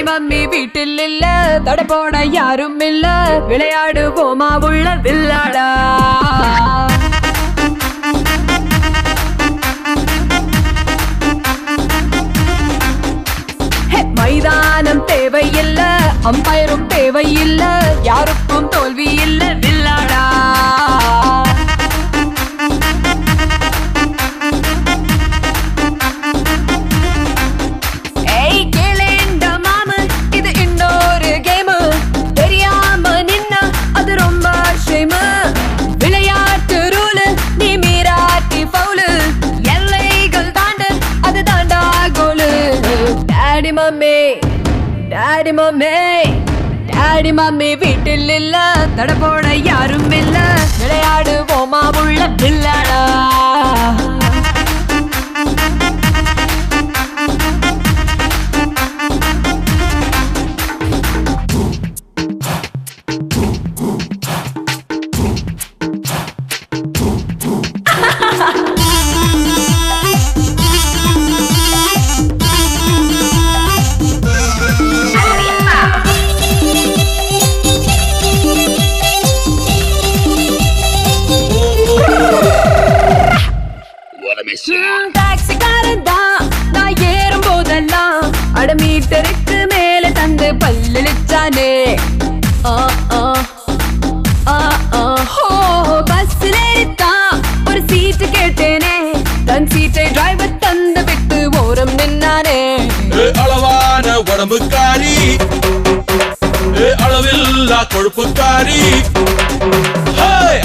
Mummy வீட்டில் இல்ல, தட போட யாரும் இல்ல, விளையாடுவோமா உள்ள வில்லாடா. மைதானம் தேவையில்ல, அம்பயரும் தேவையில்ல, யாருக்கும் தோல்வி இல்ல வில்லாடா. விளையாட்டு ரூல் நீ மீராட்டி பவுல், எல்லைகள் தாண்டு அது தாண்டா goal. Daddy mummy daddy mummy daddy mummy வீட்டில் இல்ல, தட போட யாரும் இல்ல, விளையாடுவோமா உள்ள வில்லாடா. டாக்ஸிக்காரன் தான் நான் ஏறும் போதெல்லாம் அட மீட்டருக்கு மேல தந்து பல்லிச்சானே. பஸ்ல ஏறித்தான் ஒரு சீட்டு கேட்டேனே, தன் சீட்டை டிரைவர் தந்து விட்டு ஓரம் நின்னானே. அளவான உடம்புக்காரி, அளவில்லா கொழுப்புக்காரி,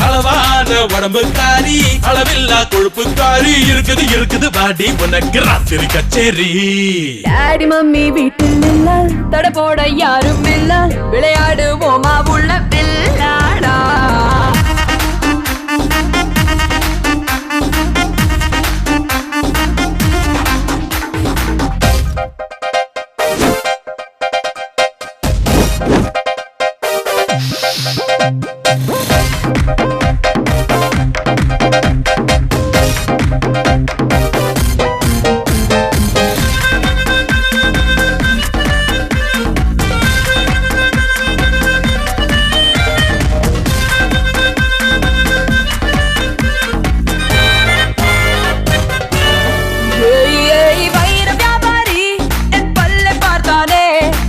அளவான உடம்புக்காரி, அளவில்லா கொழுப்புக்காரி, இருக்குது இருக்குது பாடி உனக்கு ராத்திரி கச்சேரி. டாடி மம்மி வீட்டில் இல்ல, தட போட யாரும் இல்ல, விளையாடுவோமா உள்ள வில்லாடா.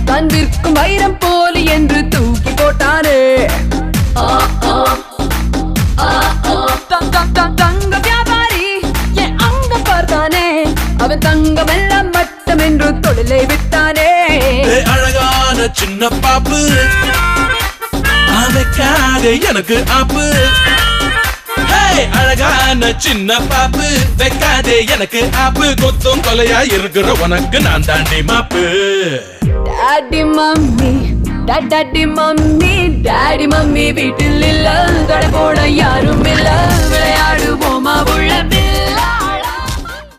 தந்திருக்கும் வைரம் போலி என்று தூக்கி போட்டானே. தங்க வியாபாரி என் அங்க பார்த்தானே, அவன் தங்கம் எல்லாம் மட்டம் என்று தொழிலை விட்டானே. அழகான சின்ன பாப்பு, அவக்காக எனக்கு ஆப்பு. அழகான சின்ன பாப்பு, வைக்காதே எனக்கு ஆப்பு. கொத்தும் கொலையா இருக்கிற உனக்கு நான் தாண்டி மாப்பு. Daddy mummy daddy mummy daddy mummy வீட்டில் இல்ல, தட போட யாரும் இல்ல,